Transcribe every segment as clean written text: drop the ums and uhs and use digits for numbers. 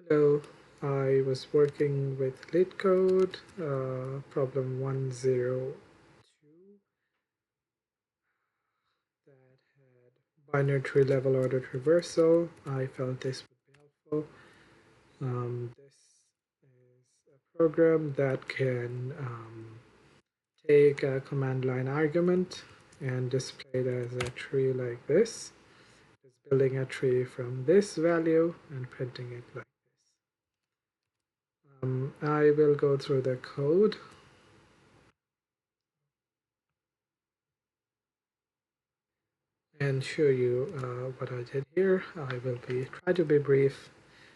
Hello, I was working with Leetcode, problem 102 that had binary tree level order traversal. I felt this would be helpful. This is a program that can take a command line argument and display it as a tree like this. It's building a tree from this value and printing it like this. I will go through the code. And show you what I did here. I will try to be brief.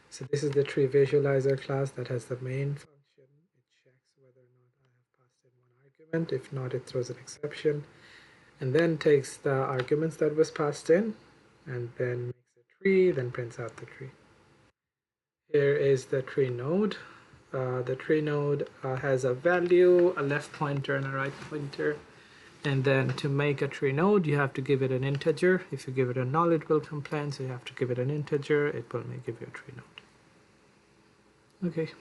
So this is the tree visualizer class that has the main function. It checks whether or not I have passed in one argument. If not, it throws an exception and then takes the arguments that was passed in and then makes a tree, then prints out the tree. Here is the tree node. The tree node has a value, a left pointer and a right pointer. And then to make a tree node, you have to give it an integer. If you give it a null, it will complain. So you have to give it an integer. It will give you a tree node. Okay.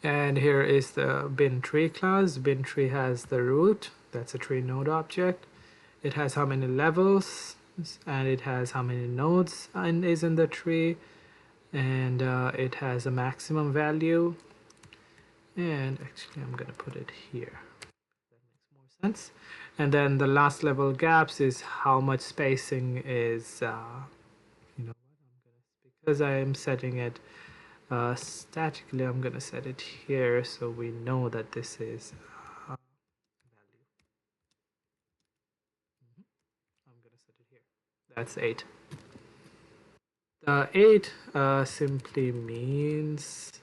And here is the bin tree class. Bin tree has the root. That's a tree node object. It has how many levels, and it has how many nodes is in the tree. And it has a maximum value. And actually, I'm going to put it here. Sense. And then the last level gaps is how much spacing is because I am setting it statically, I'm gonna set it here so we know that this is value. I'm gonna set it here. That's 8. The 8 simply means this.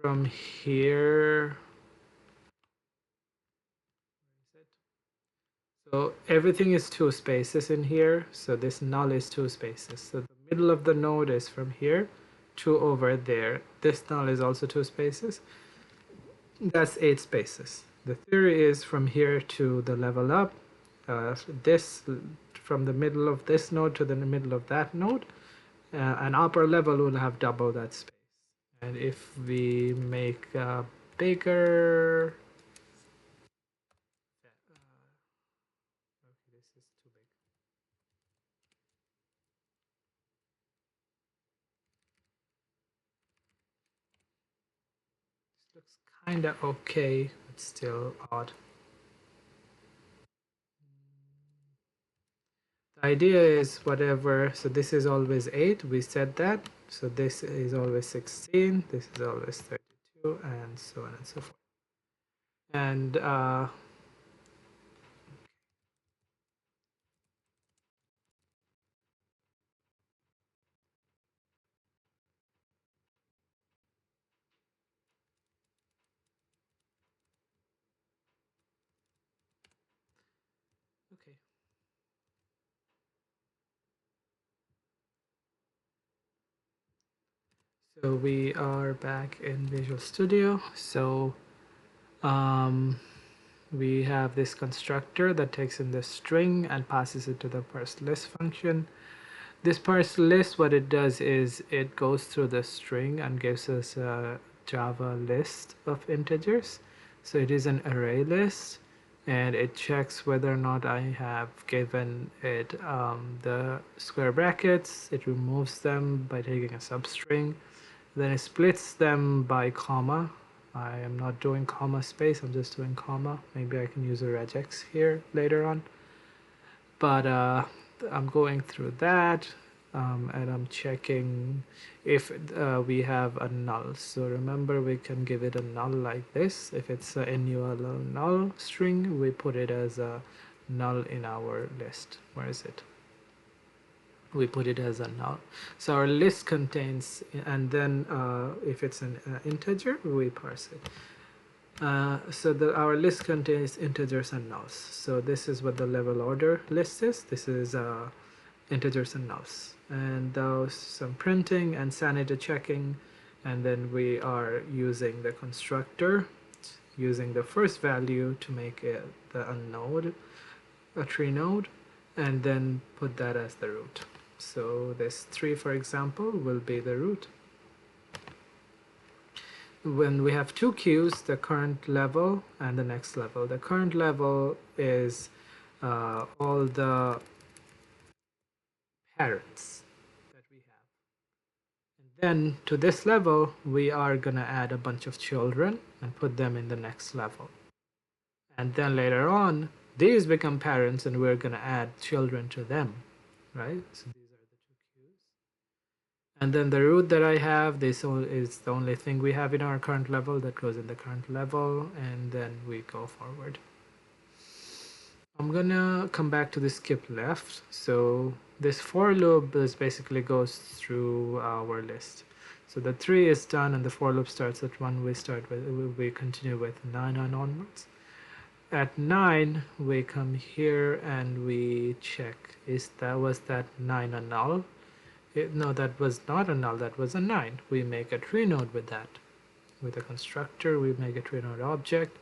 From here, so everything is 2 spaces in here. So this null is 2 spaces. So the middle of the node is from here to over there. This null is also 2 spaces. That's 8 spaces. The theory is from here to the level up, this from the middle of this node to the middle of that node, an upper level will have double that space. And if we make a bigger, okay, this is too big. This looks kind of okay, but still odd. The idea is whatever, so this is always 8, we said that. So this is always 16, this is always 32, and so on and so forth. And okay. So we are back in Visual Studio. So we have this constructor that takes in the string and passes it to the parse list function. This parse list, what it does is it goes through the string and gives us a Java list of integers. So it is an array list, and it checks whether or not I have given it the square brackets. It removes them by taking a substring. Then it splits them by comma. I am not doing comma space, I'm just doing comma. Maybe I can use a regex here later on. But I'm going through that and I'm checking if we have a null. So remember, we can give it a null like this. If it's a null string, we put it as a null in our list. Where is it? We put it as a null. So our list contains, and then if it's an integer, we parse it. So our list contains integers and nulls. So this is what the level order list is. This is integers and nulls. And those some printing and sanity checking. And then we are using the constructor, using the first value to make it a node, a tree node. and then put that as the root. So this 3, for example, will be the root. When we have two queues, the current level and the next level. The current level is all the parents that we have. And then to this level, we are going to add a bunch of children and put them in the next level. And then later on, these become parents and we're going to add children to them, right? So these are the two queues. And then the root that I have, this is the only thing we have in our current level that goes in the current level, and then we go forward. I'm gonna come back to the skip left. So this for loop is basically goes through our list. So the 3 is done and the for loop starts at 1. We continue with 9 and onwards. At 9 we come here and we check was that 9 a null? No, that was not a null, that was a 9. We make a tree node with that. With a constructor, we make a tree node object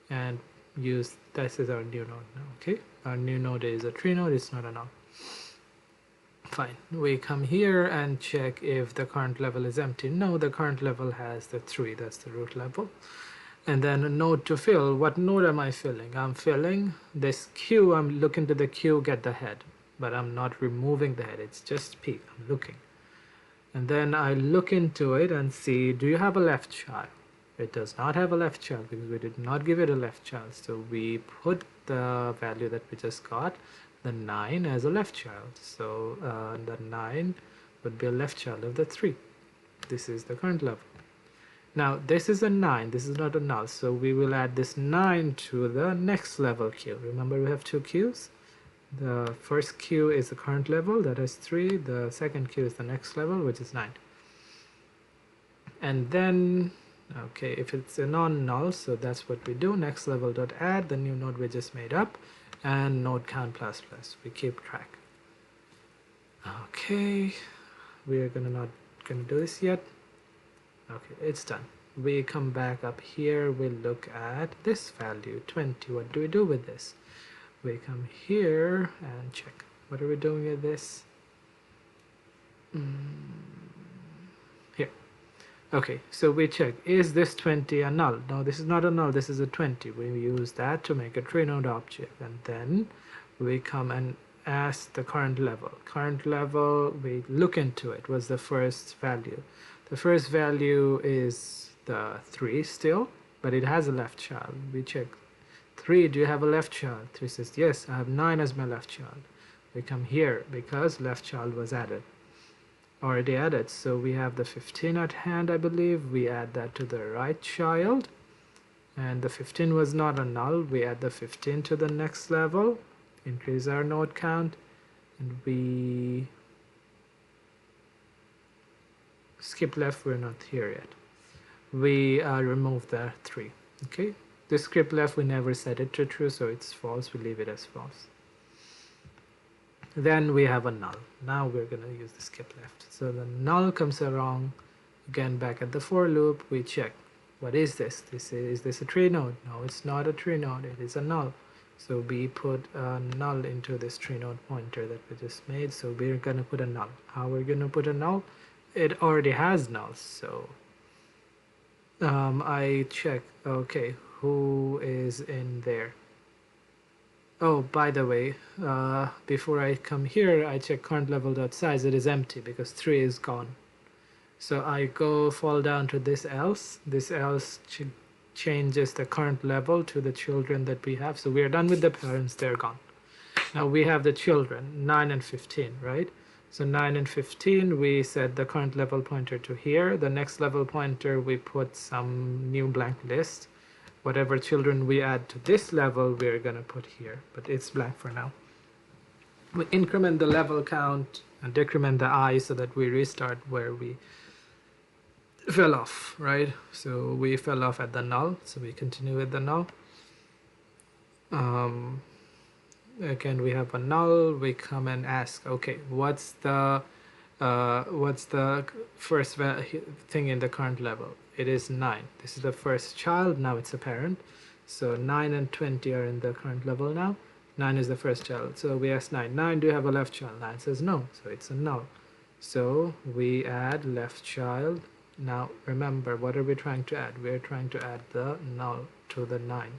and use this is our new node now. Okay, our new node is a tree node, it's not a null. Fine, we come here and check if the current level is empty. No, the current level has the 3, that's the root level. And then a node to fill. What node am I filling? I'm filling this queue. I'm looking to the queue, get the head, but I'm not removing the head, it's just P. I'm looking. And then I look into it and see, do you have a left child? It does not have a left child because we did not give it a left child. So we put the value that we just got, the 9, as a left child. So the 9 would be a left child of the 3. This is the current level. Now this is a 9, this is not a null, so we will add this 9 to the next level queue. Remember we have two queues. The first queue is the current level, that is 3. The second queue is the next level, which is 9. And then, okay, if it's a non-null, so that's what we do. Next level dot add the new node we just made up, and node count plus plus. We keep track. Okay, we are not gonna do this yet. Okay, it's done. We come back up here, we look at this value 20. What do we do with this? We come here and check. What are we doing with this? Here. Okay, so we check, is this 20 a null? No, this is not a null, this is a 20. We use that to make a tree node object, and then we come and ask the current level. Current level, we look into it, was the first value. The first value is the 3 still, but it has a left child. We check 3, do you have a left child? 3 says yes, I have 9 as my left child. We come here because left child was already added. So we have the 15 at hand, I believe. We add that to the right child, and the 15 was not a null. We add the 15 to the next level, increase our node count, and we skip left, we're not here yet. We remove the 3. Okay, this skip left, we never set it to true, so it's false. We leave it as false. Then we have a null. Now we're going to use the skip left. So the null comes along again back at the for loop. We check, what is this? Is this a tree node? No, it's not a tree node, it is a null. So we put a null into this tree node pointer that we just made. So we're going to put a null. How we're going to put a null? It already has nulls, so I check, okay, who is in there? Oh, by the way, before I come here, I check current level dot size. It is empty because 3 is gone. So I fall down to this else. This else changes the current level to the children that we have. So we are done with the parents, they're gone. Now we have the children, 9 and 15, right? So 9 and 15, we set the current level pointer to here. The next level pointer, we put some new blank list. Whatever children we add to this level, we're going to put here, but it's blank for now. We increment the level count and decrement the I so that we restart where we fell off, right? So we fell off at the null, so we continue with the null. Again, we have a null. We come and ask, okay, what's the first thing in the current level? It is 9. This is the first child. Now it's a parent. So 9 and 20 are in the current level now. 9 is the first child. So we ask 9, 9, do you have a left child? 9 says no, so it's a null. So we add left child. Now remember, what are we trying to add? We're trying to add the null to the 9.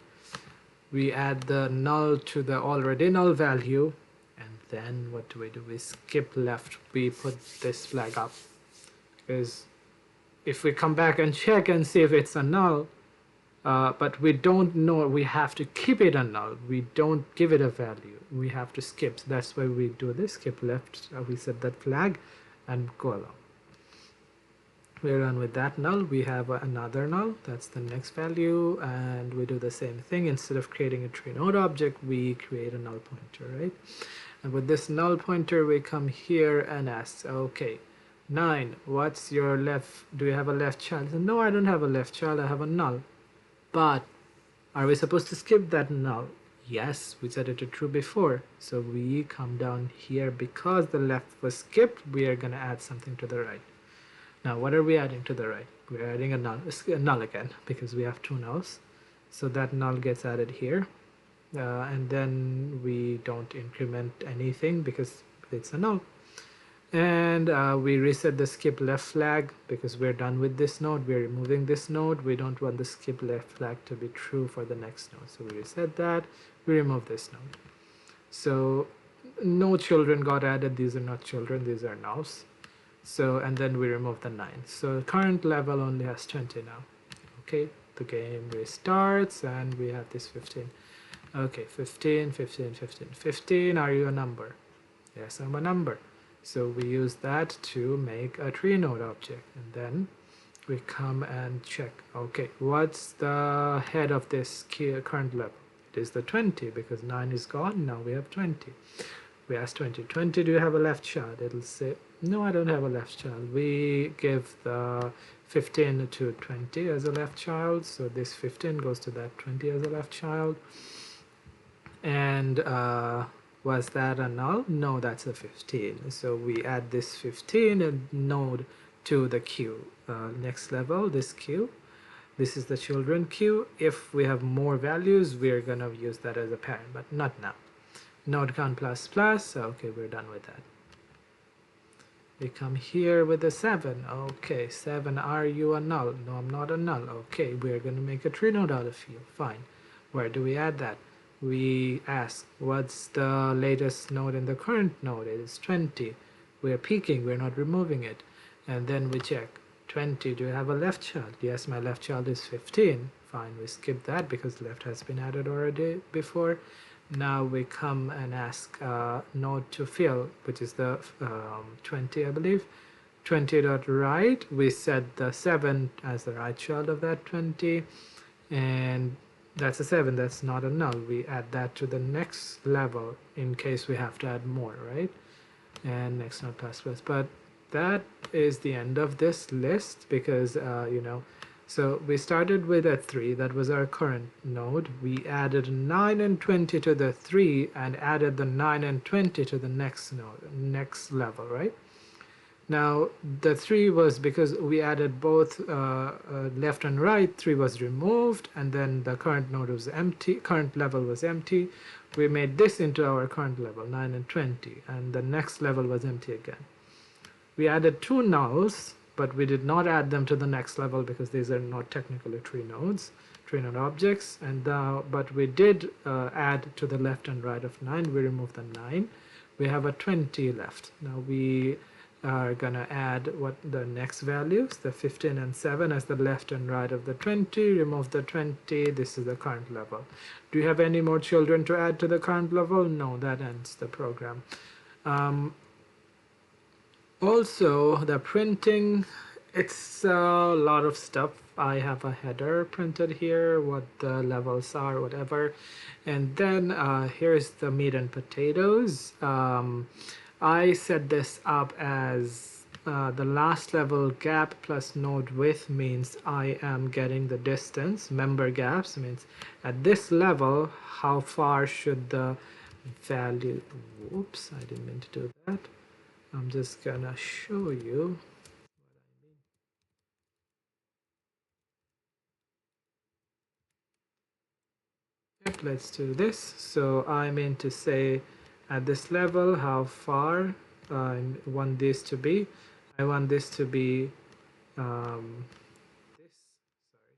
We add the null to the already null value, and then what do? We skip left. We put this flag up, because if we come back and check and see if it's a null, but we don't know, we have to keep it a null. We don't give it a value. We have to skip. So that's why we do this, skip left. We set that flag and go along. We're done with that null. We have another null. That's the next value. And we do the same thing. Instead of creating a tree node object, we create a null pointer, right? And with this null pointer, we come here and ask, okay, 9, what's your left? Do you have a left child? No, I don't have a left child. I have a null. But are we supposed to skip that null? Yes, we set it to true before. So we come down here. Because the left was skipped, we are going to add something to the right. Now, what are we adding to the right? We're adding a null again, because we have two nulls. So that null gets added here. And then we don't increment anything because it's a null. And we reset the skip left flag because we're done with this node. We're removing this node. We don't want the skip left flag to be true for the next node. So we reset that. We remove this node. So no children got added. These are not children. These are nulls. So, and then we remove the 9. So current level only has 20 now. Okay, the game restarts and we have this 15. Okay, 15, 15, 15, 15. Are you a number? Yes, I'm a number. So we use that to make a tree node object. And then we come and check. Okay, what's the head of this current level? It is the 20 because 9 is gone. Now we have 20. We ask 20, 20, do you have a left child? It'll say, no, I don't have a left child. We give the 15 to 20 as a left child. So this 15 goes to that 20 as a left child. And was that a null? No, that's a 15. So we add this 15 and node to the queue. Next level, this queue. This is the children queue. If we have more values, we're going to use that as a parent, but not now. Node count plus plus. Okay, we're done with that. We come here with a 7. Okay, 7, are you a null? No, I'm not a null. Okay, we're going to make a tree node out of you. Fine. Where do we add that? We ask, what's the latest node in the current node? It is 20. We're peeking, we're not removing it. And then we check, 20, do you have a left child? Yes, my left child is 15. Fine, we skip that because left has been added already before. Now we come and ask node to fill, which is the 20, I believe. 20.right, we set the 7 as the right child of that 20. And that's a 7, that's not a null. We add that to the next level in case we have to add more, right? And next node plus plus. But that is the end of this list because, so we started with a 3, that was our current node. We added 9 and 20 to the 3 and added the 9 and 20 to the next node, next level, right? Now the 3 was because we added both left and right, 3 was removed, and then the current node was empty, current level was empty. We made this into our current level, 9 and 20, and the next level was empty again. We added 2 nulls, but we did not add them to the next level because these are not technically tree nodes, tree node objects. And but we did add to the left and right of 9. We removed the 9. We have a 20 left. Now we are gonna add what the next values, the 15 and 7 as the left and right of the 20. Remove the 20. This is the current level. Do you have any more children to add to the current level? No, that ends the program. Also, the printing, it's a lot of stuff. I have a header printed here, what the levels are, whatever. And then here's the meat and potatoes. I set this up as the last level gap plus node width means I am getting the distance. Member gaps means at this level, how far should the value, whoops, I didn't mean to do that. I'm just gonna show you what I mean. let's do this. So I mean to say at this level how far I want this to be. I want this to be this, sorry,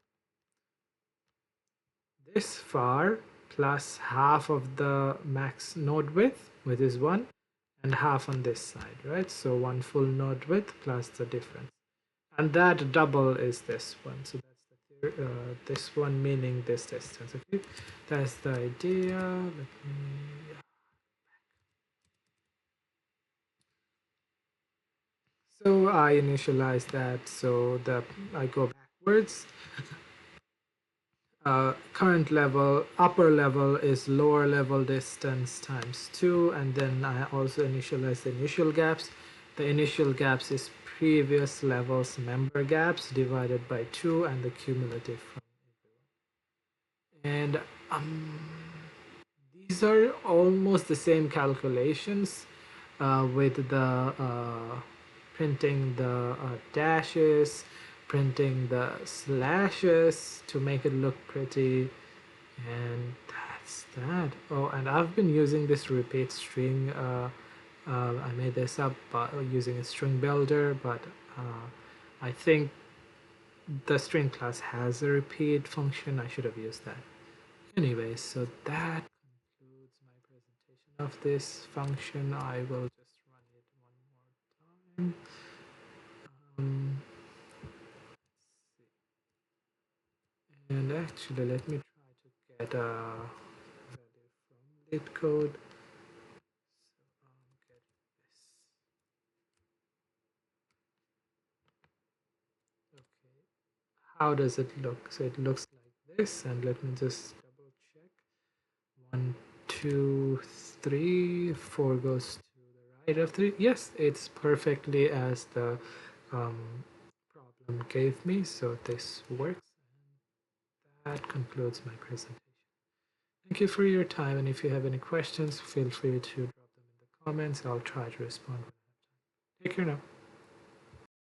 this far plus half of the max node width, which is 1, and half on this side, right? So 1 full node width plus the difference. And that double is this one. So that's the this one meaning this distance, okay? That's the idea. Let me, so I initialize that, so the I go backwards. Current level, upper level is lower level distance times 2, and then I also initialize the initial gaps. The initial gaps is previous levels member gaps divided by 2 and the cumulative from everyone. And these are almost the same calculations with the printing the dashes, printing the slashes to make it look pretty, and that's that. Oh, and I've been using this repeat string. I made this up using a string builder, but I think the string class has a repeat function. I should have used that. Anyway, so that concludes my presentation of this function. I will just run it one more time. Um, and actually, let me try to get a value from Leetcode. So get this. Okay, how does it look? So it looks like this, and let me just double check. 1, 2, 3, 4 goes to the right of 3. Yes, it's perfectly as the um, problem gave me, so this works. And that concludes my presentation. Thank you for your time, and if you have any questions, feel free to drop them in the comments. I'll try to respond when I have time. Take care now.